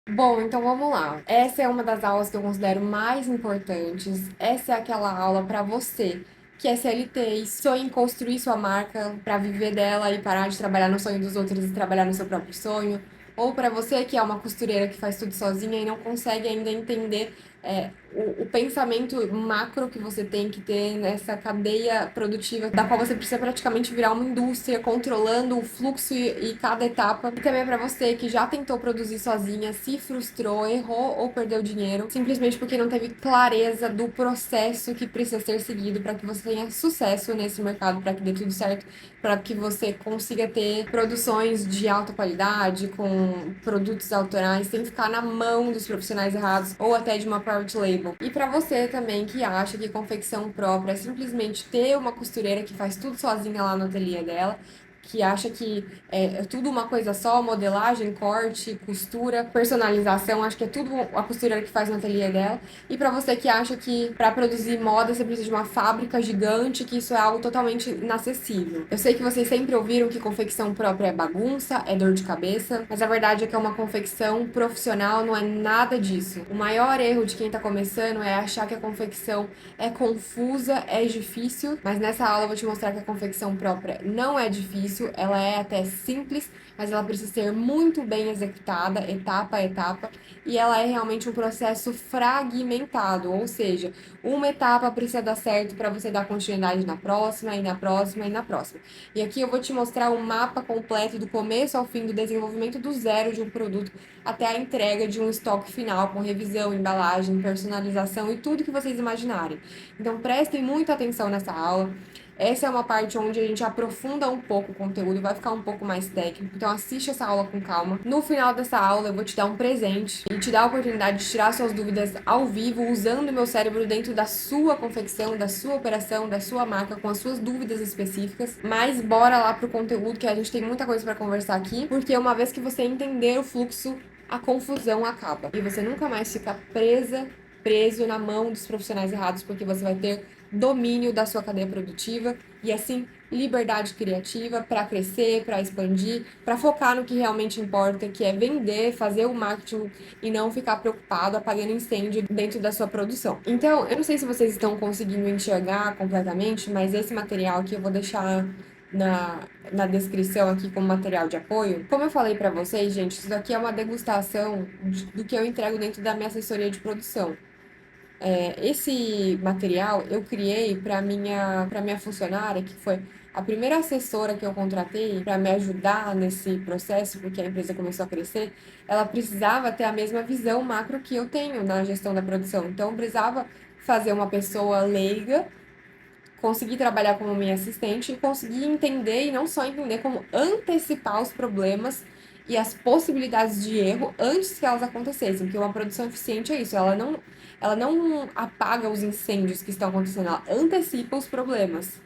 Bom, então vamos lá. Essa é uma das aulas que eu considero mais importantes. Essa é aquela aula para você que é CLT e sonha em construir sua marca para viver dela e parar de trabalhar no sonho dos outros e trabalhar no seu próprio sonho. Ou para você que é uma costureira que faz tudo sozinha e não consegue ainda entender o pensamento macro que você tem que ter nessa cadeia produtiva, da qual você precisa praticamente virar uma indústria, controlando o fluxo e cada etapa. E também para você que já tentou produzir sozinha, se frustrou, errou ou perdeu dinheiro, simplesmente porque não teve clareza do processo que precisa ser seguido para que você tenha sucesso nesse mercado, para que dê tudo certo, para que você consiga ter produções de alta qualidade, com produtos autorais, sem ficar na mão dos profissionais errados ou até de uma private label. E para você também que acha que confecção própria é simplesmente ter uma costureira que faz tudo sozinha lá no ateliê dela, que acha que é tudo uma coisa só, modelagem, corte, costura, personalização, acho que é tudo a costureira que faz no ateliê dela. E para você que acha que para produzir moda você precisa de uma fábrica gigante, que isso é algo totalmente inacessível. Eu sei que vocês sempre ouviram que confecção própria é bagunça, é dor de cabeça, mas a verdade é que é uma confecção profissional, não é nada disso. O maior erro de quem tá começando é achar que a confecção é confusa, é difícil, mas nessa aula eu vou te mostrar que a confecção própria não é difícil, ela é até simples, mas ela precisa ser muito bem executada, etapa a etapa, e ela é realmente um processo fragmentado, ou seja, uma etapa precisa dar certo para você dar continuidade na próxima, e na próxima, e na próxima. E aqui eu vou te mostrar o mapa completo do começo ao fim do desenvolvimento do zero de um produto até a entrega de um estoque final, com revisão, embalagem, personalização e tudo que vocês imaginarem. Então prestem muita atenção nessa aula. Essa é uma parte onde a gente aprofunda um pouco o conteúdo, vai ficar um pouco mais técnico. Então assiste essa aula com calma. No final dessa aula eu vou te dar um presente e te dar a oportunidade de tirar suas dúvidas ao vivo, usando o meu cérebro dentro da sua confecção, da sua operação, da sua marca, com as suas dúvidas específicas. Mas bora lá pro conteúdo, que a gente tem muita coisa para conversar aqui, porque uma vez que você entender o fluxo, a confusão acaba. E você nunca mais fica preso na mão dos profissionais errados, porque você vai ter domínio da sua cadeia produtiva e assim liberdade criativa para crescer, para expandir, para focar no que realmente importa, que é vender, fazer o marketing e não ficar preocupado apagando incêndio dentro da sua produção. Então, eu não sei se vocês estão conseguindo enxergar completamente, mas esse material aqui eu vou deixar na descrição aqui como material de apoio. Como eu falei para vocês, gente, isso daqui é uma degustação do que eu entrego dentro da minha assessoria de produção. Esse material eu criei para minha funcionária, que foi a primeira assessora que eu contratei para me ajudar nesse processo, porque a empresa começou a crescer. Ela precisava ter a mesma visão macro que eu tenho na gestão da produção. Então, eu precisava fazer uma pessoa leiga, conseguir trabalhar como minha assistente e conseguir entender, e não só entender, como antecipar os problemas e as possibilidades de erro antes que elas acontecessem, porque uma produção eficiente é isso, ela não apaga os incêndios que estão acontecendo, ela antecipa os problemas.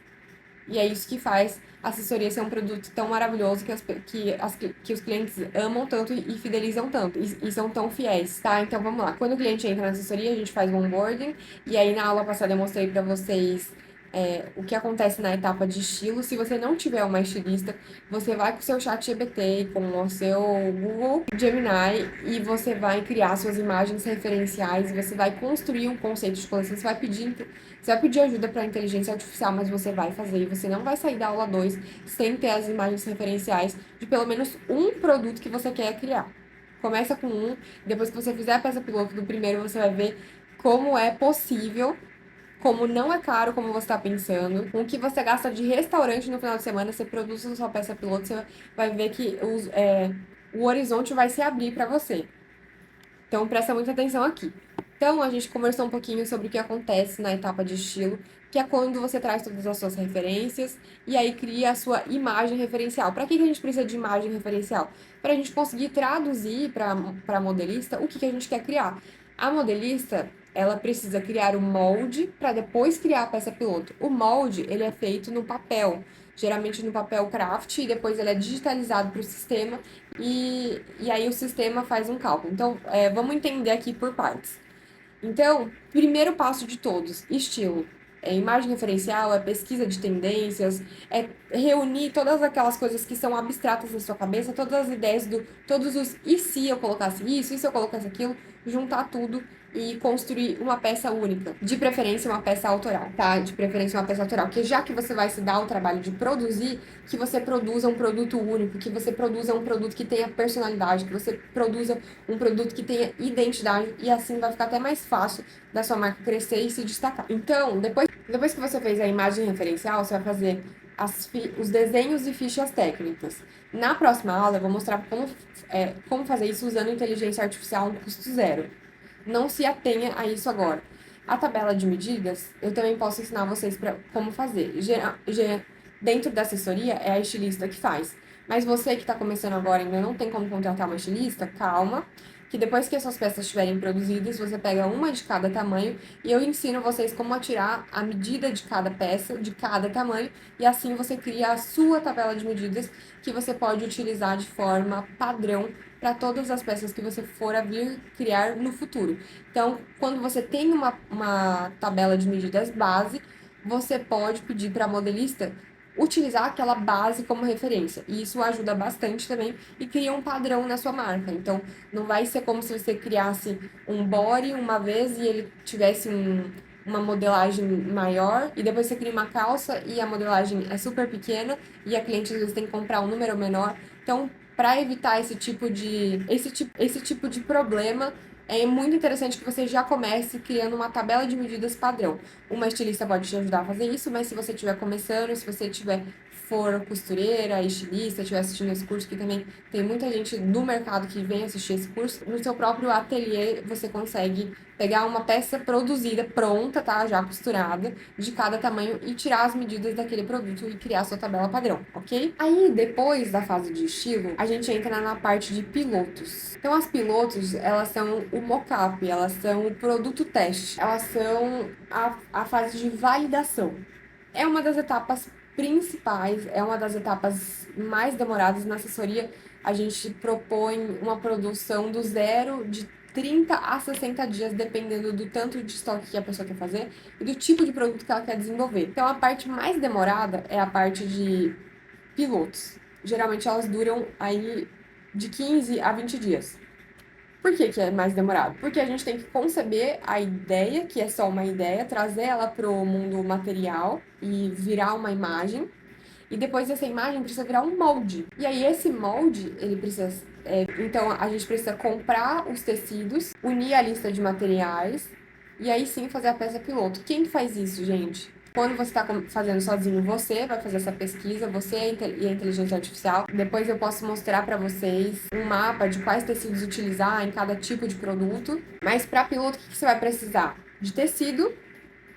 E é isso que faz a assessoria ser um produto tão maravilhoso que os clientes amam tanto e fidelizam tanto, e são tão fiéis, tá? Então vamos lá. Quando o cliente entra na assessoria, a gente faz o onboarding, e aí na aula passada eu mostrei para vocês o que acontece na etapa de estilo. Se você não tiver uma estilista, você vai com o seu chat GPT, com o seu Google Gemini, e você vai criar suas imagens referenciais, você vai construir um conceito de coleção, você vai pedir ajuda para a inteligência artificial, mas você vai fazer e você não vai sair da aula 2 sem ter as imagens referenciais de pelo menos um produto que você quer criar. Começa com um, depois que você fizer a peça piloto do primeiro, você vai ver como é possível, como não é caro como você está pensando, com o que você gasta de restaurante no final de semana, você produz a sua peça piloto, você vai ver que o horizonte vai se abrir para você. Então, presta muita atenção aqui. Então, a gente conversou um pouquinho sobre o que acontece na etapa de estilo, que é quando você traz todas as suas referências e aí cria a sua imagem referencial. Para que a gente precisa de imagem referencial? Para a gente conseguir traduzir para a modelista o que a gente quer criar. A modelista, ela precisa criar o molde para depois criar a peça piloto. O molde, ele é feito no papel, geralmente no papel craft, e depois ele é digitalizado para o sistema e aí o sistema faz um cálculo. Então, vamos entender aqui por partes. Então, primeiro passo de todos, estilo. É imagem referencial, é pesquisa de tendências, é reunir todas aquelas coisas que são abstratas na sua cabeça, todas as ideias todos os e se eu colocasse isso, e se eu colocasse aquilo, juntar tudo e construir uma peça única. De preferência, uma peça autoral, tá? De preferência, uma peça autoral. Porque já que você vai se dar o trabalho de produzir, que você produza um produto único, que você produza um produto que tenha personalidade, que você produza um produto que tenha identidade, e assim vai ficar até mais fácil da sua marca crescer e se destacar. Então, depois que você fez a imagem referencial, você vai fazer os desenhos e fichas técnicas. Na próxima aula, eu vou mostrar como fazer isso usando inteligência artificial a um custo zero. Não se atenha a isso agora. A tabela de medidas, eu também posso ensinar vocês como fazer. Dentro da assessoria, é a estilista que faz. Mas você que está começando agora e ainda não tem como contratar uma estilista, calma, que depois que essas peças estiverem produzidas, você pega uma de cada tamanho e eu ensino vocês como tirar a medida de cada peça, de cada tamanho, e assim você cria a sua tabela de medidas que você pode utilizar de forma padrão para todas as peças que você for a vir criar no futuro. Então, quando você tem uma tabela de medidas base, você pode pedir para a modelista utilizar aquela base como referência. E isso ajuda bastante também e cria um padrão na sua marca. Então, não vai ser como se você criasse um body uma vez e ele tivesse uma modelagem maior e depois você cria uma calça e a modelagem é super pequena e a cliente às vezes tem que comprar um número menor. Então, para evitar esse tipo de problema, é muito interessante que você já comece criando uma tabela de medidas padrão. Uma estilista pode te ajudar a fazer isso, mas se você estiver começando, se você for costureira, estilista, estiver assistindo esse curso, que também tem muita gente do mercado que vem assistir esse curso, no seu próprio ateliê você consegue pegar uma peça produzida, pronta, tá? Já costurada, de cada tamanho e tirar as medidas daquele produto e criar a sua tabela padrão, ok? Aí, depois da fase de estilo, a gente entra na parte de pilotos. Então, as pilotos, elas são o mock-up, elas são o produto teste, elas são a fase de validação. É uma das etapas principais, é uma das etapas mais demoradas na assessoria. A gente propõe uma produção do zero de 30 a 60 dias, dependendo do tanto de estoque que a pessoa quer fazer e do tipo de produto que ela quer desenvolver. Então, a parte mais demorada é a parte de pilotos. Geralmente, elas duram aí de 15 a 20 dias. Por que que é mais demorado? Porque a gente tem que conceber a ideia, que é só uma ideia, trazer ela para o mundo material e virar uma imagem. E depois essa imagem precisa virar um molde. E aí esse molde, ele precisa. Então a gente precisa comprar os tecidos, unir a lista de materiais e aí sim fazer a peça piloto. Quem faz isso, gente? Quando você está fazendo sozinho, você vai fazer essa pesquisa, você e a inteligência artificial. Depois eu posso mostrar para vocês um mapa de quais tecidos utilizar em cada tipo de produto. Mas para piloto, o que você vai precisar? De tecido,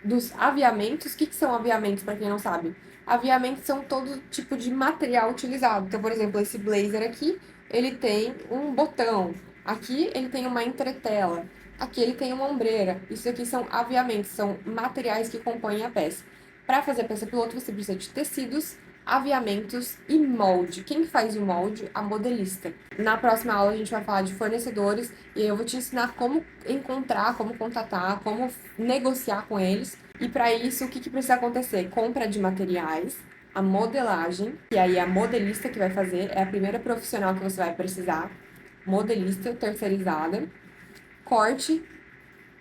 dos aviamentos. O que são aviamentos, para quem não sabe? Aviamentos são todo tipo de material utilizado. Então, por exemplo, esse blazer aqui, ele tem um botão. Aqui ele tem uma entretela. Aqui ele tem uma ombreira. Isso aqui são aviamentos, são materiais que compõem a peça. Para fazer a peça piloto, você precisa de tecidos, aviamentos e molde. Quem faz o molde? A modelista. Na próxima aula a gente vai falar de fornecedores e eu vou te ensinar como encontrar, como contatar, como negociar com eles. E para isso, o que precisa acontecer? Compra de materiais, a modelagem, que aí é a modelista que vai fazer, é a primeira profissional que você vai precisar, modelista terceirizada, corte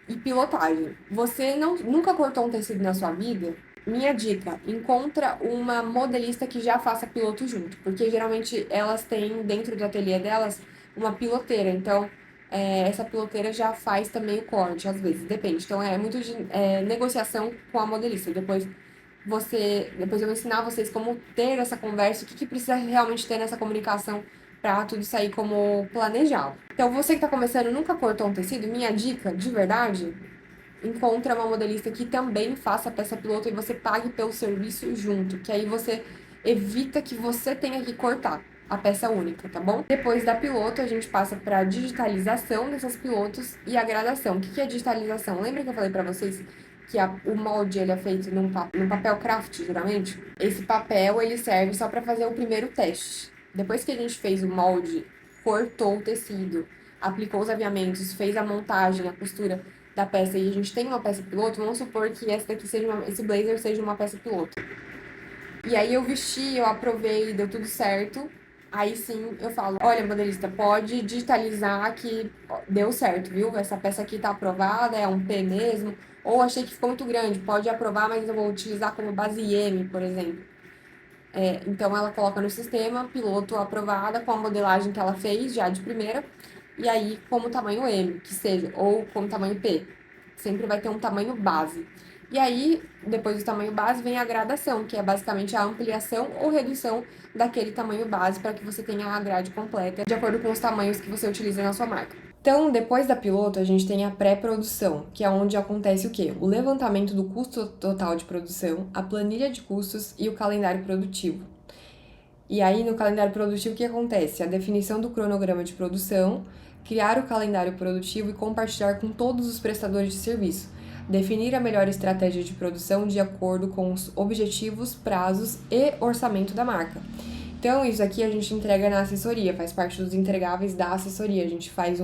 e pilotagem. Você nunca cortou um tecido na sua vida? Minha dica, encontra uma modelista que já faça piloto junto, porque geralmente elas têm dentro do ateliê delas uma piloteira, então essa piloteira já faz também o corte, às vezes, depende. Então é muito de negociação com a modelista. Depois eu vou ensinar vocês como ter essa conversa, o que precisa realmente ter nessa comunicação para tudo sair como planejado. Então, você que está começando nunca cortou um tecido, minha dica, de verdade, encontra uma modelista que também faça a peça piloto e você pague pelo serviço junto, que aí você evita que você tenha que cortar a peça única, tá bom? Depois da piloto, a gente passa para a digitalização dessas pilotos e a gradação. O que é digitalização? Lembra que eu falei para vocês que o molde ele é feito num papel craft, geralmente? Esse papel ele serve só para fazer o primeiro teste. Depois que a gente fez o molde, cortou o tecido, aplicou os aviamentos, fez a montagem, a costura, da peça e a gente tem uma peça piloto, vamos supor que essa daqui seja esse blazer seja uma peça piloto. E aí eu vesti, eu aprovei, deu tudo certo. Aí sim eu falo, olha, modelista, pode digitalizar que deu certo, viu? Essa peça aqui tá aprovada, é um P mesmo. Ou achei que ficou muito grande, pode aprovar, mas eu vou utilizar como base M, por exemplo. Então ela coloca no sistema, piloto aprovada com a modelagem que ela fez já de primeira, e aí como tamanho M, que seja, ou como tamanho P. Sempre vai ter um tamanho base. E aí, depois do tamanho base, vem a gradação, que é basicamente a ampliação ou redução daquele tamanho base para que você tenha a grade completa, de acordo com os tamanhos que você utiliza na sua marca. Então, depois da piloto, a gente tem a pré-produção, que é onde acontece o quê? O levantamento do custo total de produção, a planilha de custos e o calendário produtivo. E aí, no calendário produtivo, o que acontece? A definição do cronograma de produção, criar o calendário produtivo e compartilhar com todos os prestadores de serviço. Definir a melhor estratégia de produção de acordo com os objetivos, prazos e orçamento da marca. Então, isso aqui a gente entrega na assessoria, faz parte dos entregáveis da assessoria. A gente faz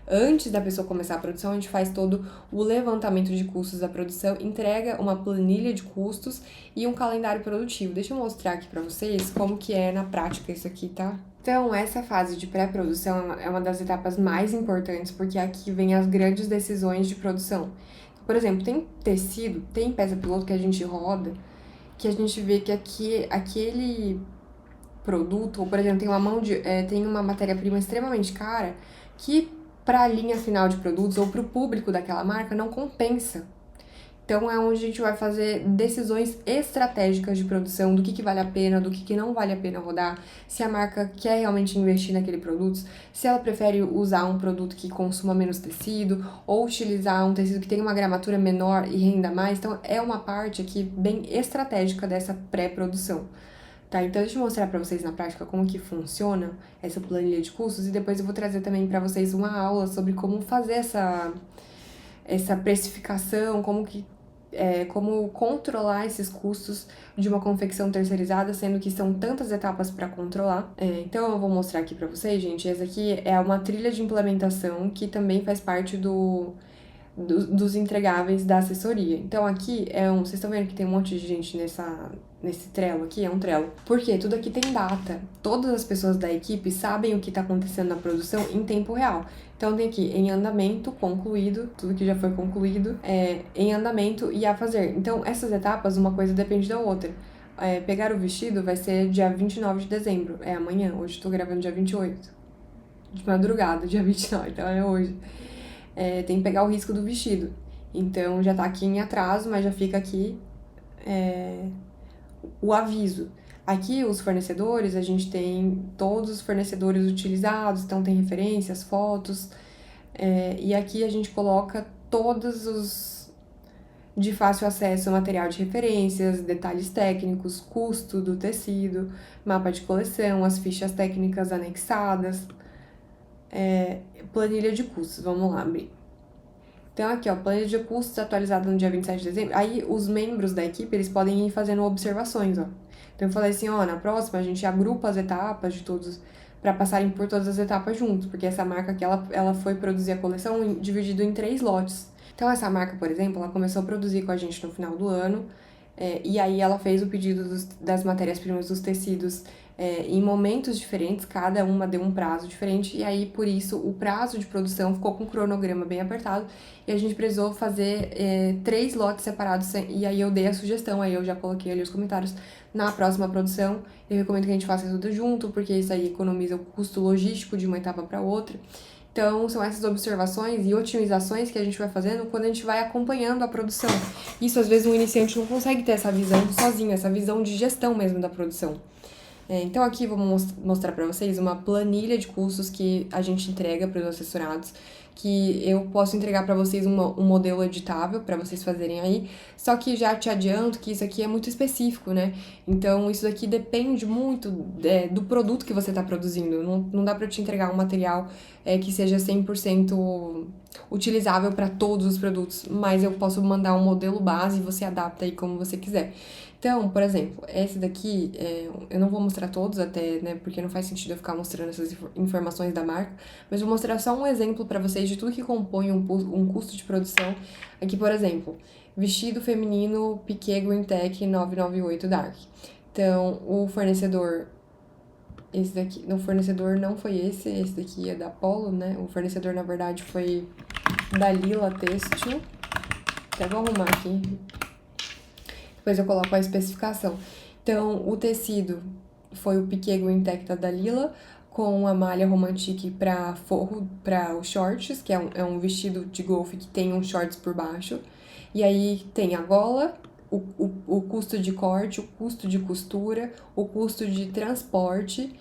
antes da pessoa começar a produção, a gente faz todo o levantamento de custos da produção, entrega uma planilha de custos e um calendário produtivo. Deixa eu mostrar aqui para vocês como que é na prática isso aqui, tá? Então, essa fase de pré-produção é uma das etapas mais importantes, porque aqui vem as grandes decisões de produção. Por exemplo, tem tecido, tem peça piloto que a gente roda, que a gente vê que aquele produto, ou por exemplo, tem uma matéria-prima extremamente cara que para a linha final de produtos ou para o público daquela marca não compensa. Então é onde a gente vai fazer decisões estratégicas de produção, do que vale a pena, do que não vale a pena rodar, se a marca quer realmente investir naquele produto, se ela prefere usar um produto que consuma menos tecido, ou utilizar um tecido que tem uma gramatura menor e renda mais. Então é uma parte aqui bem estratégica dessa pré-produção. Tá, então deixa eu mostrar para vocês na prática como que funciona essa planilha de custos e depois eu vou trazer também para vocês uma aula sobre como fazer essa precificação, como controlar esses custos de uma confecção terceirizada, sendo que são tantas etapas para controlar. Então eu vou mostrar aqui para vocês, gente. Essa aqui é uma trilha de implementação que também faz parte dos entregáveis da assessoria. Então aqui vocês estão vendo que tem um monte de gente nesse Trello aqui, é um Trello. Porque tudo aqui tem data. Todas as pessoas da equipe sabem o que está acontecendo na produção em tempo real. Então tem aqui em andamento, concluído, tudo que já foi concluído, em andamento e a fazer. Então essas etapas, uma coisa depende da outra. Pegar o vestido vai ser dia 29 de dezembro, é amanhã. Hoje estou gravando dia 28. De madrugada, dia 29, então é hoje. Tem que pegar o risco do vestido. Então já tá aqui em atraso, mas já fica aqui o aviso. Aqui os fornecedores, a gente tem todos os fornecedores utilizados, então tem referências, fotos, e aqui a gente coloca todos os de fácil acesso ao material de referências, detalhes técnicos, custo do tecido, mapa de coleção, as fichas técnicas anexadas, planilha de custos, vamos lá abrir. Então aqui, ó, planilha de custos atualizada no dia 27 de dezembro. Aí os membros da equipe, eles podem ir fazendo observações, ó. Então eu falei assim, ó, na próxima a gente agrupa as etapas de todos, para passarem por todas as etapas juntos, porque essa marca aqui, ela foi produzir a coleção dividido em 3 lotes. Então essa marca, por exemplo, ela começou a produzir com a gente no final do ano, e aí ela fez o pedido das matérias-primas dos tecidos em momentos diferentes, cada uma deu um prazo diferente, e aí por isso o prazo de produção ficou com um cronograma bem apertado, e a gente precisou fazer 3 lotes separados, e aí eu dei a sugestão, aí eu já coloquei ali os comentários, na próxima produção eu recomendo que a gente faça tudo junto, porque isso aí economiza o custo logístico de uma etapa para outra. Então, são essas observações e otimizações que a gente vai fazendo quando a gente vai acompanhando a produção. Isso, às vezes, um iniciante não consegue ter essa visão sozinho, essa visão de gestão mesmo da produção. Então, aqui vou mostrar para vocês uma planilha de custos que a gente entrega para os assessorados, que eu posso entregar para vocês um modelo editável para vocês fazerem aí, só que já te adianto que isso aqui é muito específico, né? Então, isso daqui depende muito do produto que você está produzindo. Não dá para te entregar um material que seja 100% utilizável para todos os produtos, mas eu posso mandar um modelo base e você adapta aí como você quiser. Então, por exemplo, esse daqui, eu não vou mostrar todos até, né, porque não faz sentido eu ficar mostrando essas informações da marca, mas vou mostrar só um exemplo para vocês de tudo que compõe um custo de produção. Aqui, por exemplo, vestido feminino Piqué Green Tech 998 Dark. Então, o fornecedor, esse daqui, no fornecedor não foi esse daqui é da Polo, né? O fornecedor, na verdade, foi da Lila Têxtil. Até vou arrumar aqui. Depois eu coloco a especificação. Então, o tecido foi o Piqué Green Tech da Dalila, com a malha Romantique para forro, para os shorts, que é um vestido de golfe que tem um shorts por baixo. E aí tem a gola, o custo de corte, o custo de costura, o custo de transporte,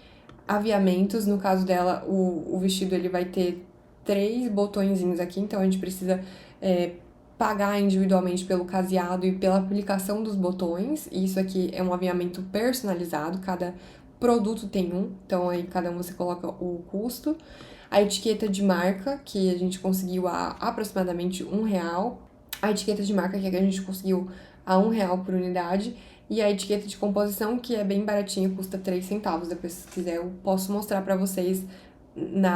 aviamentos. No caso dela, o vestido ele vai ter 3 botõezinhos aqui, então a gente precisa pagar individualmente pelo caseado e pela aplicação dos botões. Isso aqui é um aviamento personalizado, cada produto tem um, então aí cada um você coloca o custo. A etiqueta de marca, que a gente conseguiu a aproximadamente R$ 1. A etiqueta de marca que a gente conseguiu a R$ 1 por unidade. E a etiqueta de composição, que é bem baratinha, custa 3 centavos. Depois, se quiser, eu posso mostrar para vocês na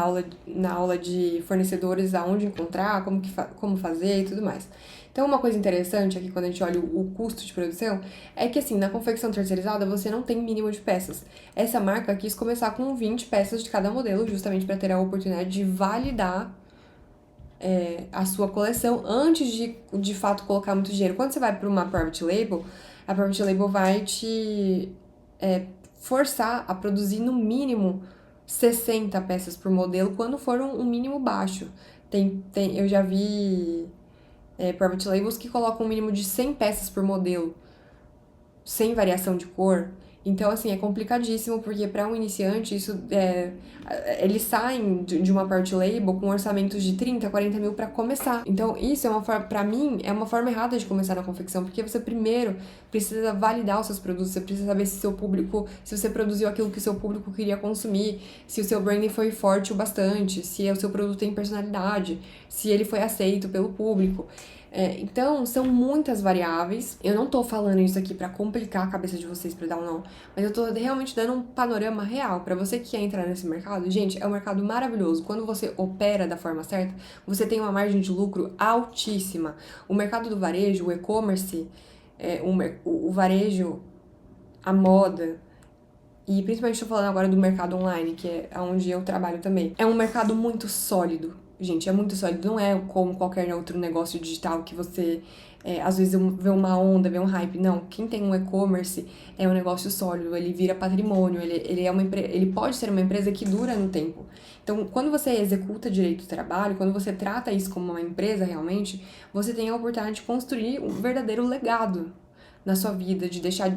aula de fornecedores aonde encontrar, como fazer e tudo mais. Então, uma coisa interessante aqui quando a gente olha o custo de produção é que, assim, na confecção terceirizada você não tem mínimo de peças. Essa marca quis começar com 20 peças de cada modelo, justamente para ter a oportunidade de validar a sua coleção antes de fato colocar muito dinheiro. Quando você vai para uma private label, a private label vai te forçar a produzir no mínimo 60 peças por modelo, quando for um mínimo baixo. Eu já vi private labels que colocam um mínimo de 100 peças por modelo, sem variação de cor. Então, assim, é complicadíssimo, porque para um iniciante, eles saem de uma private label com orçamentos de 30, 40 mil para começar. Então, isso é uma forma, para mim, é uma forma errada de começar na confecção, porque você primeiro precisa validar os seus produtos, você precisa saber se seu público, se você produziu aquilo que o seu público queria consumir, se o seu branding foi forte o bastante, se o seu produto tem personalidade, se ele foi aceito pelo público. Então, são muitas variáveis. Eu não tô falando isso aqui pra complicar a cabeça de vocês pra dar um não, mas eu tô realmente dando um panorama real pra você que quer entrar nesse mercado. Gente, é um mercado maravilhoso. Quando você opera da forma certa, você tem uma margem de lucro altíssima. O mercado do varejo, o e-commerce, o varejo, a moda, e principalmente estou falando agora do mercado online, que é onde eu trabalho também. É um mercado muito sólido, gente, é muito sólido. Não é como qualquer outro negócio digital que você, às vezes, vê uma onda, vê um hype. Não, quem tem um e-commerce é um negócio sólido, ele vira patrimônio, ele pode ser uma empresa que dura no tempo. Então, quando você executa direito o trabalho, quando você trata isso como uma empresa realmente, você tem a oportunidade de construir um verdadeiro legado na sua vida, de deixar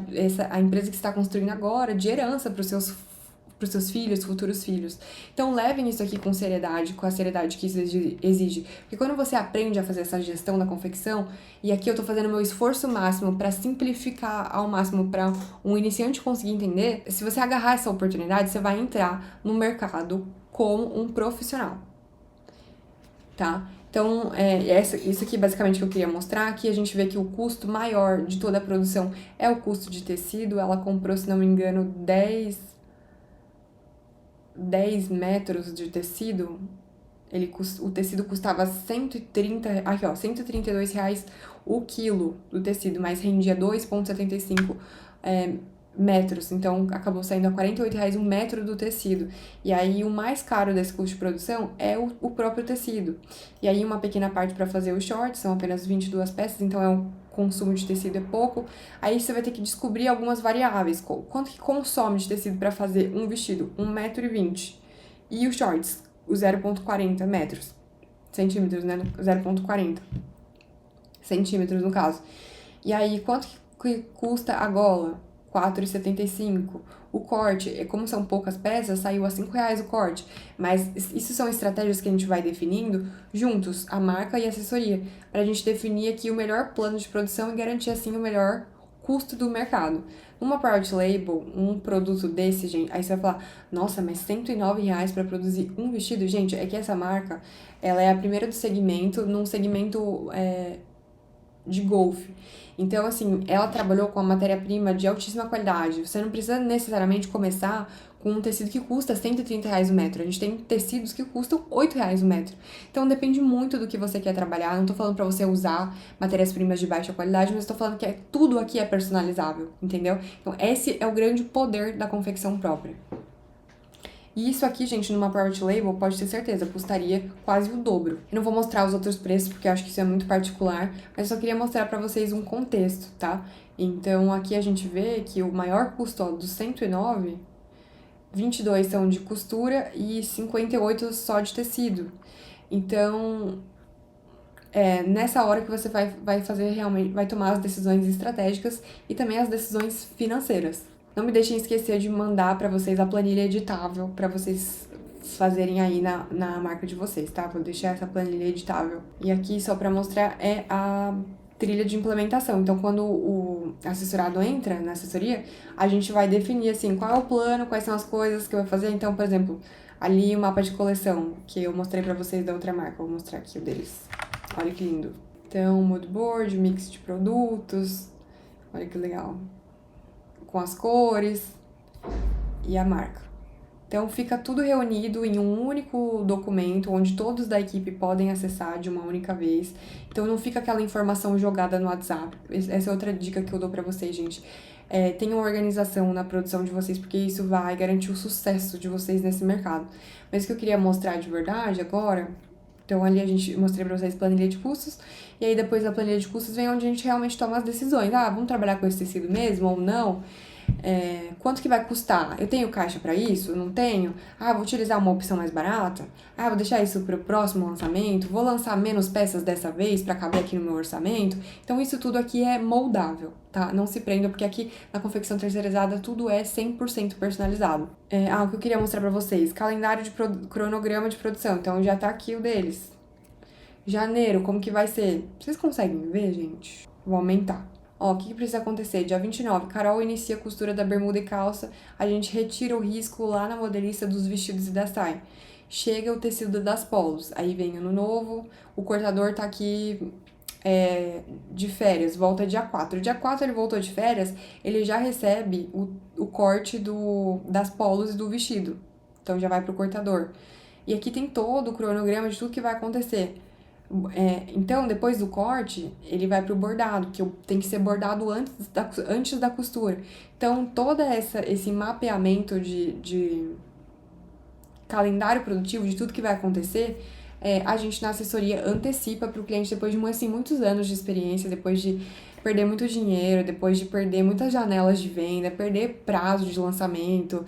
a empresa que você está construindo agora de herança para os seus filhos, futuros filhos. Então, levem isso aqui com seriedade, com a seriedade que isso exige. Porque quando você aprende a fazer essa gestão da confecção, e aqui eu tô fazendo meu esforço máximo para simplificar ao máximo para um iniciante conseguir entender, se você agarrar essa oportunidade, você vai entrar no mercado como um profissional, tá? Então, isso aqui basicamente que eu queria mostrar. Aqui a gente vê que o custo maior de toda a produção é o custo de tecido. Ela comprou, se não me engano, 10 metros de tecido. O tecido custava 130, aqui ó, R$ 132 o quilo do tecido, mas rendia 2,75 metros, então acabou saindo a R$ 48 um metro do tecido. E aí o mais caro desse custo de produção é o próprio tecido. E aí uma pequena parte para fazer os shorts, são apenas 22 peças, então o consumo de tecido é pouco. Aí você vai ter que descobrir algumas variáveis, quanto que consome de tecido para fazer um vestido, 1,20 m, e os shorts, o 0,40 metros, centímetros, né, 0,40 centímetros no caso. E aí, quanto que custa a gola? R$ 4,75. O corte, como são poucas peças, saiu a R$ 5 o corte. Mas isso são estratégias que a gente vai definindo juntos, a marca e a assessoria, para a gente definir aqui o melhor plano de produção e garantir assim o melhor custo do mercado. Uma private label, um produto desse, gente, aí você vai falar, nossa, mas R$ 109 para produzir um vestido? Gente, é que essa marca, ela é a primeira do segmento, num segmento de golfe. Então, assim, ela trabalhou com a matéria-prima de altíssima qualidade. Você não precisa necessariamente começar com um tecido que custa R$ 130 o metro. A gente tem tecidos que custam R$ 8 o metro. Então, depende muito do que você quer trabalhar. Não tô falando pra você usar matérias-primas de baixa qualidade, mas tô falando que tudo aqui é personalizável, entendeu? Então, esse é o grande poder da confecção própria. E isso aqui, gente, numa private label, pode ter certeza, custaria quase o dobro. Eu não vou mostrar os outros preços, porque eu acho que isso é muito particular, mas eu só queria mostrar pra vocês um contexto, tá? Então, aqui a gente vê que o maior custo, ó, dos 109, 22 são de costura e 58 só de tecido. Então, nessa hora que você vai fazer realmente, vai tomar as decisões estratégicas e também as decisões financeiras. Não me deixem esquecer de mandar para vocês a planilha editável para vocês fazerem aí na marca de vocês, tá? Vou deixar essa planilha editável. E aqui, só para mostrar, é a trilha de implementação. Então, quando o assessorado entra na assessoria, a gente vai definir, assim, qual é o plano, quais são as coisas que eu vou fazer. Então, por exemplo, ali o mapa de coleção, que eu mostrei para vocês da outra marca. Vou mostrar aqui o deles. Olha que lindo. Então, mood board, mix de produtos. Olha que legal. Com as cores e a marca. Então, fica tudo reunido em um único documento, onde todos da equipe podem acessar de uma única vez. Então, não fica aquela informação jogada no WhatsApp. Essa é outra dica que eu dou pra vocês, gente. Tenham organização na produção de vocês, porque isso vai garantir o sucesso de vocês nesse mercado. Mas o que eu queria mostrar de verdade agora... Então, ali mostrei pra vocês planilha de custos, e aí depois da planilha de custos vem onde a gente realmente toma as decisões. Ah, vamos trabalhar com esse tecido mesmo ou não? Quanto que vai custar? Eu tenho caixa para isso? Não tenho? Ah, vou utilizar uma opção mais barata? Ah, vou deixar isso para o próximo lançamento? Vou lançar menos peças dessa vez para caber aqui no meu orçamento? Então, isso tudo aqui é moldável, tá? Não se prenda, porque aqui na confecção terceirizada tudo é 100% personalizado. O que eu queria mostrar para vocês, calendário de cronograma de produção. Então, já tá aqui o deles. Janeiro, como que vai ser? Vocês conseguem ver, gente? Vou aumentar. Ó, o que precisa acontecer? Dia 29, Carol inicia a costura da bermuda e calça, a gente retira o risco lá na modelista dos vestidos e da saia. Chega o tecido das polos, aí vem ano novo, o cortador tá aqui de férias, volta dia 4. Dia 4 ele voltou de férias, ele já recebe o corte das polos e do vestido, então já vai pro cortador. E aqui tem todo o cronograma de tudo que vai acontecer. Então, depois do corte, ele vai pro bordado, que tem que ser bordado antes da costura. Então, todo esse mapeamento de calendário produtivo, de tudo que vai acontecer, a gente na assessoria antecipa para o cliente depois de assim, muitos anos de experiência, depois de perder muito dinheiro, depois de perder muitas janelas de venda, perder prazo de lançamento.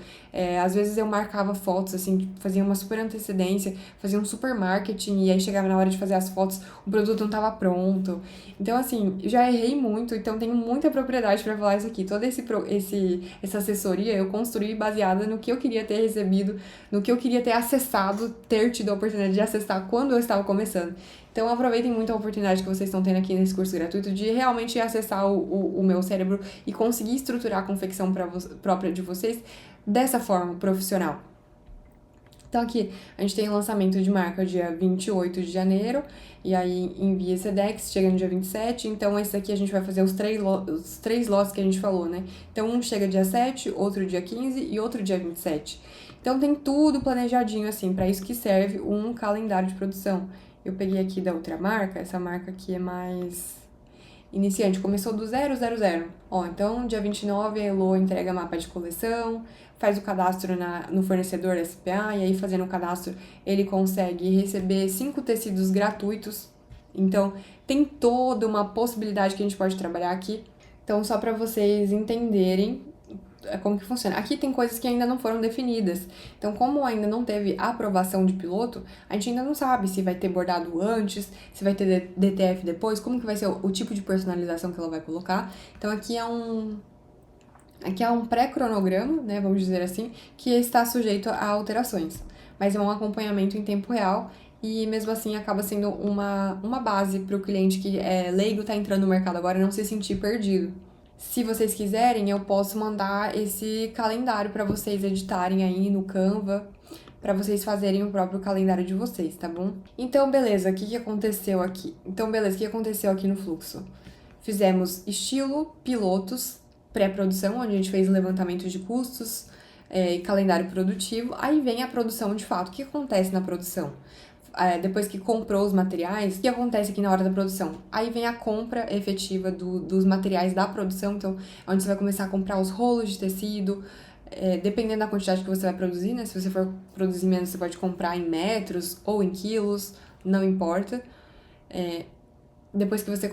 Às vezes eu marcava fotos, assim, fazia uma super antecedência, fazia um super marketing, e aí chegava na hora de fazer as fotos, o produto não estava pronto. Então, assim, já errei muito, então tenho muita propriedade para falar isso aqui. Toda essa assessoria eu construí baseada no que eu queria ter recebido, no que eu queria ter acessado, ter tido a oportunidade de acessar quando eu estava começando. Então, aproveitem muito a oportunidade que vocês estão tendo aqui nesse curso gratuito de realmente acessar o meu cérebro e conseguir estruturar a confecção própria de vocês dessa forma profissional. Então, aqui a gente tem o lançamento de marca dia 28 de janeiro, e aí envia Sedex, chega no dia 27. Então, esse aqui a gente vai fazer os três lotes que a gente falou, né? Então, um chega dia 7, outro dia 15 e outro dia 27. Então, tem tudo planejadinho, assim, para isso que serve um calendário de produção. Eu peguei aqui da outra marca, essa marca aqui é mais iniciante, começou do 000. Ó, então, dia 29, a Elo entrega mapa de coleção, faz o cadastro no fornecedor SPA, e aí fazendo o cadastro, ele consegue receber 5 tecidos gratuitos. Então, tem toda uma possibilidade que a gente pode trabalhar aqui. Então, só para vocês entenderem como que funciona. Aqui tem coisas que ainda não foram definidas. Então, como ainda não teve aprovação de piloto, a gente ainda não sabe se vai ter bordado antes, se vai ter DTF depois, como que vai ser o tipo de personalização que ela vai colocar. Então, aqui é um pré-cronograma, né, vamos dizer assim, que está sujeito a alterações. Mas é um acompanhamento em tempo real e, mesmo assim, acaba sendo uma base para o cliente que é leigo, está entrando no mercado agora, não se sentir perdido. Se vocês quiserem, eu posso mandar esse calendário para vocês editarem aí no Canva, para vocês fazerem o próprio calendário de vocês, tá bom? Então, beleza, o que aconteceu aqui? O que aconteceu aqui no fluxo? Fizemos estilo, pilotos, pré-produção, onde a gente fez levantamento de custos, e calendário produtivo. Aí vem a produção de fato. O que acontece na produção? Depois que comprou os materiais, o que acontece aqui na hora da produção? Aí vem a compra efetiva dos materiais da produção, então, onde você vai começar a comprar os rolos de tecido, dependendo da quantidade que você vai produzir, né? Se você for produzir menos, você pode comprar em metros ou em quilos, não importa. Depois que você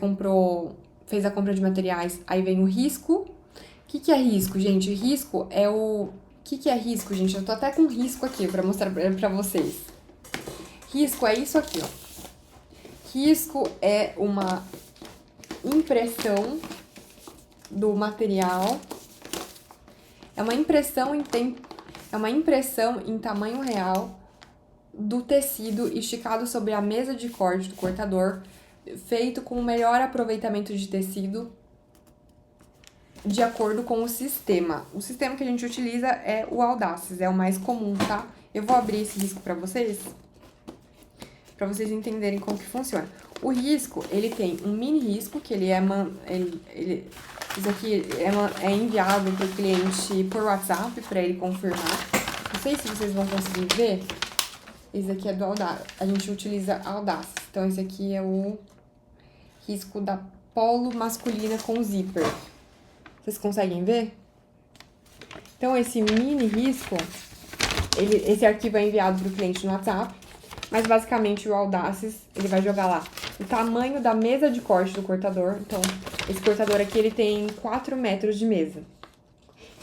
fez a compra de materiais, aí vem o risco. O que é risco, gente? Risco é o... O que é risco, gente? Eu tô até com risco aqui pra mostrar pra vocês. Risco é isso aqui, ó. Risco é uma impressão do material. É uma impressão em tamanho real do tecido esticado sobre a mesa de corte do cortador, feito com o melhor aproveitamento de tecido de acordo com o sistema. O sistema que a gente utiliza é o Audaces, é o mais comum, tá? Eu vou abrir esse risco para vocês entenderem como que funciona. O risco, ele tem um mini risco, que isso aqui é enviado para o cliente por WhatsApp para ele confirmar. Não sei se vocês vão conseguir ver. Esse aqui é do Audaces. A gente utiliza Audaces. Então, esse aqui é o risco da polo masculina com zíper. Vocês conseguem ver? Então, esse mini risco, esse arquivo é enviado para o cliente no WhatsApp, mas basicamente o Audaces, ele vai jogar lá o tamanho da mesa de corte do cortador. Então, esse cortador aqui, ele tem 4 metros de mesa.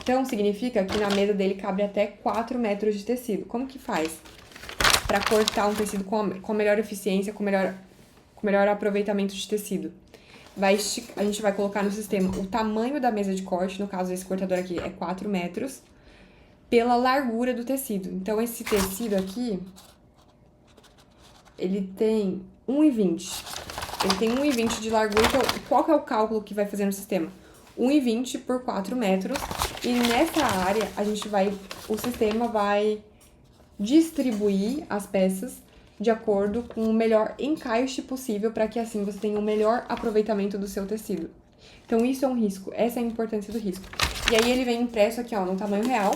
Então, significa que na mesa dele cabe até 4 metros de tecido. Como que faz para cortar um tecido com melhor eficiência, com melhor aproveitamento de tecido? A gente vai colocar no sistema o tamanho da mesa de corte, no caso esse cortador aqui é 4 metros, pela largura do tecido. Então, esse tecido aqui, ele tem 1,20. Ele tem 1,20 de largura, então qual que é o cálculo que vai fazer no sistema? 1,20 por 4 metros, e nessa área o sistema vai distribuir as peças de acordo com o melhor encaixe possível, para que assim você tenha o melhor aproveitamento do seu tecido. Então, isso é um risco, essa é a importância do risco. E aí ele vem impresso aqui, ó, no tamanho real,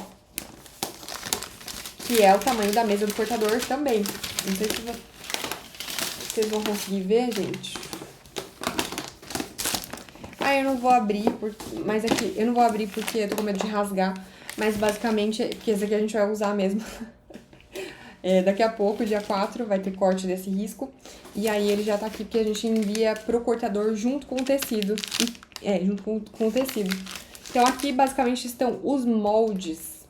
que é o tamanho da mesa do cortador também. Não sei se vocês vão conseguir ver, gente. Eu não vou abrir, mas aqui, eu não vou abrir porque eu tô com medo de rasgar, mas basicamente, que esse aqui a gente vai usar mesmo. Daqui a pouco, dia 4, vai ter corte desse risco. E aí ele já tá aqui porque a gente envia pro cortador junto com o tecido. Junto com o tecido. Então aqui basicamente estão os moldes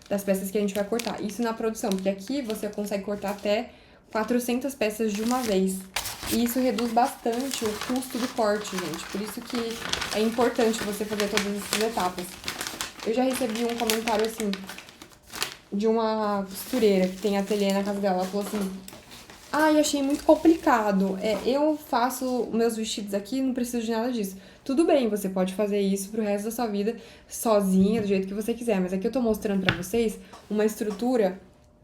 das peças que a gente vai cortar. Isso na produção, porque aqui você consegue cortar até 400 peças de uma vez. E isso reduz bastante o custo do corte, gente. Por isso que é importante você fazer todas essas etapas. Eu já recebi um comentário assim de uma costureira que tem ateliê na casa dela. Ela falou assim: achei muito complicado. Eu faço meus vestidos aqui, não preciso de nada disso. Tudo bem, você pode fazer isso pro resto da sua vida sozinha, do jeito que você quiser. Mas aqui eu tô mostrando pra vocês uma estrutura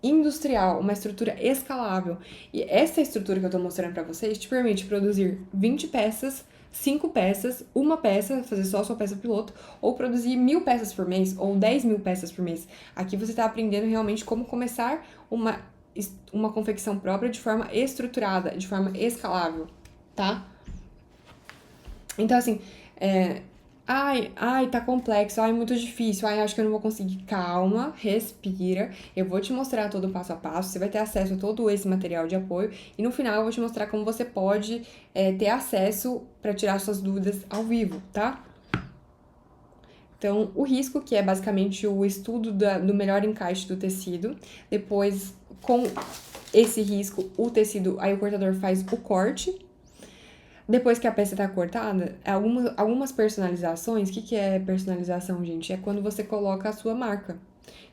industrial, uma estrutura escalável. E essa estrutura que eu tô mostrando pra vocês te permite produzir 20 peças, 5 peças, uma peça, fazer só a sua peça piloto, ou produzir 1.000 peças por mês, ou 10.000 peças por mês. Aqui você tá aprendendo realmente como começar uma confecção própria de forma estruturada, de forma escalável, tá? Então, assim, tá complexo, muito difícil, acho que eu não vou conseguir. Calma, respira, eu vou te mostrar todo o passo a passo, você vai ter acesso a todo esse material de apoio, e no final eu vou te mostrar como você pode ter acesso para tirar suas dúvidas ao vivo, tá? Então, o risco, que é basicamente o estudo do melhor encaixe do tecido. Depois, com esse risco, o tecido, aí o cortador faz o corte. Depois que a peça tá cortada, algumas personalizações, o que é personalização, gente? É quando você coloca a sua marca.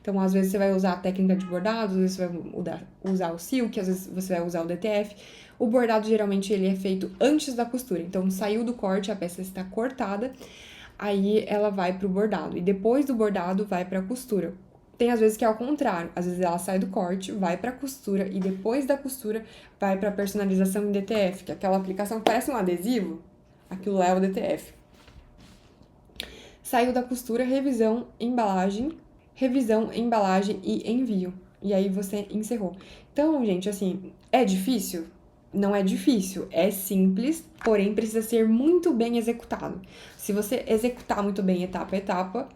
Então, às vezes você vai usar a técnica de bordado, às vezes você vai usar o silk, às vezes você vai usar o DTF. O bordado, geralmente, ele é feito antes da costura. Então, saiu do corte, a peça está cortada, aí ela vai pro bordado. E depois do bordado, vai pra costura. Tem às vezes que é ao contrário. Às vezes ela sai do corte, vai pra costura, e depois da costura, vai pra personalização em DTF, que é aquela aplicação que parece um adesivo. Aquilo lá é o DTF. Saiu da costura, revisão, embalagem e envio. E aí você encerrou. Então, gente, assim, é difícil? Não é difícil, é simples, porém precisa ser muito bem executado. Se você executar muito bem etapa a etapa,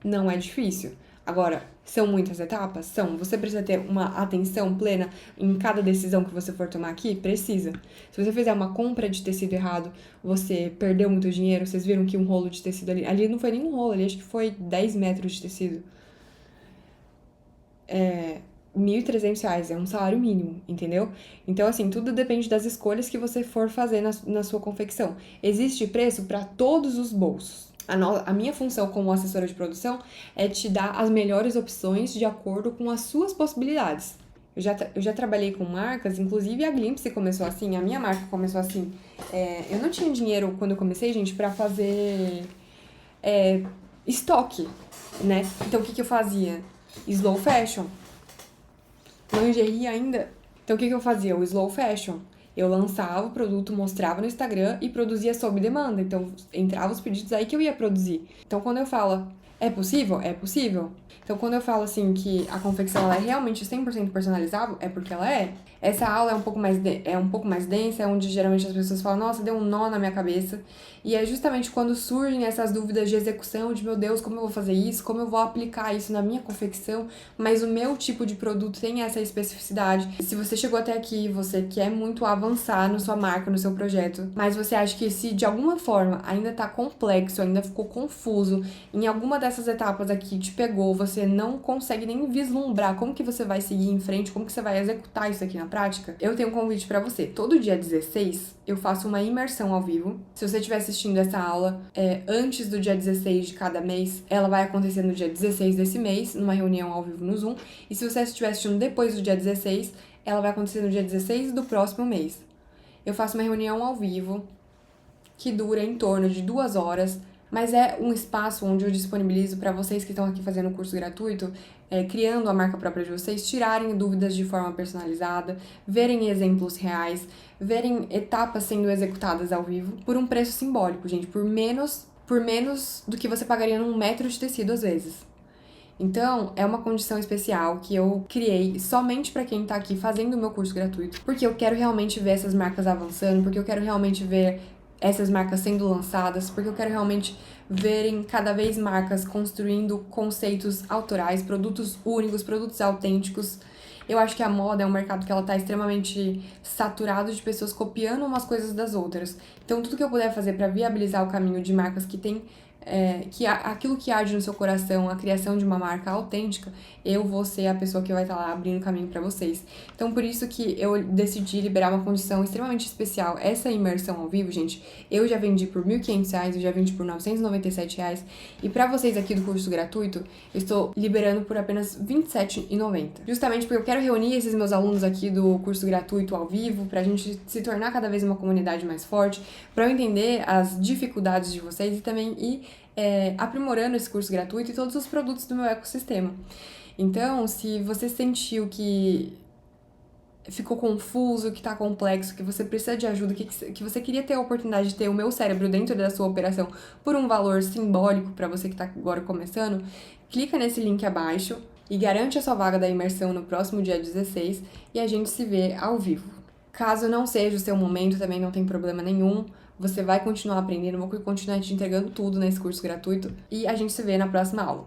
não é difícil. Agora, são muitas etapas? São. Você precisa ter uma atenção plena em cada decisão que você for tomar aqui? Precisa. Se você fizer uma compra de tecido errado, você perdeu muito dinheiro, vocês viram que um rolo de tecido ali não foi nem um rolo, ali acho que foi 10 metros de tecido. R$ 1.300 é um salário mínimo, entendeu? Então, assim, tudo depende das escolhas que você for fazer na sua confecção. Existe preço para todos os bolsos. A minha função como assessora de produção é te dar as melhores opções de acordo com as suas possibilidades. Eu já trabalhei com marcas, inclusive a Glimpse começou assim, a minha marca começou assim. Eu não tinha dinheiro quando eu comecei, gente, para fazer estoque, né? Então, o que eu fazia? Slow fashion. Lingerie ainda. Então, o que eu fazia? O slow fashion. Eu lançava o produto, mostrava no Instagram e produzia sob demanda. Então, entrava os pedidos aí que eu ia produzir. Então, quando eu falo, é possível? É possível. Então, quando eu falo assim que a confecção ela é realmente 100% personalizável, é porque ela é. Essa aula é um pouco mais densa, é onde geralmente as pessoas falam, nossa, deu um nó na minha cabeça. E é justamente quando surgem essas dúvidas de execução, de meu Deus, como eu vou fazer isso, como eu vou aplicar isso na minha confecção, mas o meu tipo de produto tem essa especificidade. Se você chegou até aqui, você quer muito avançar na sua marca, no seu projeto, mas você acha que se de alguma forma ainda tá complexo, ainda ficou confuso, em alguma dessas etapas aqui te pegou, você não consegue nem vislumbrar como que você vai seguir em frente, como que você vai executar isso aqui na prática, eu tenho um convite pra você. Todo dia 16, eu faço uma imersão ao vivo. Se você estiver assistindo essa aula antes do dia 16 de cada mês, ela vai acontecer no dia 16 desse mês, numa reunião ao vivo no Zoom. E se você estiver assistindo depois do dia 16, ela vai acontecer no dia 16 do próximo mês. Eu faço uma reunião ao vivo que dura em torno de 2 horas, mas é um espaço onde eu disponibilizo para vocês que estão aqui fazendo o curso gratuito, criando a marca própria de vocês, tirarem dúvidas de forma personalizada, verem exemplos reais, verem etapas sendo executadas ao vivo por um preço simbólico, gente, por menos do que você pagaria num metro de tecido às vezes. Então, é uma condição especial que eu criei somente para quem tá aqui fazendo o meu curso gratuito, porque eu quero realmente ver essas marcas avançando, porque eu quero realmente ver essas marcas sendo lançadas, porque eu quero realmente verem cada vez marcas construindo conceitos autorais, produtos únicos, produtos autênticos. Eu acho que a moda é um mercado que ela tá extremamente saturado de pessoas copiando umas coisas das outras. Então, tudo que eu puder fazer para viabilizar o caminho de marcas que têm aquilo que arde no seu coração, a criação de uma marca autêntica, eu vou ser a pessoa que vai estar lá abrindo caminho para vocês. Então, por isso que eu decidi liberar uma condição extremamente especial. Essa imersão ao vivo, gente, eu já vendi por R$ 1.500, eu já vendi por R$ 997. E para vocês aqui do curso gratuito, eu estou liberando por apenas R$ 27,90. Justamente porque eu quero reunir esses meus alunos aqui do curso gratuito ao vivo, pra gente se tornar cada vez uma comunidade mais forte, para eu entender as dificuldades de vocês e também ir aprimorando esse curso gratuito e todos os produtos do meu ecossistema. Então, se você sentiu que ficou confuso, que tá complexo, que você precisa de ajuda, que você queria ter a oportunidade de ter o meu cérebro dentro da sua operação por um valor simbólico para você que tá agora começando, clica nesse link abaixo e garante a sua vaga da imersão no próximo dia 16 e a gente se vê ao vivo. Caso não seja o seu momento, também não tem problema nenhum. Você vai continuar aprendendo, vou continuar te entregando tudo nesse curso gratuito e a gente se vê na próxima aula.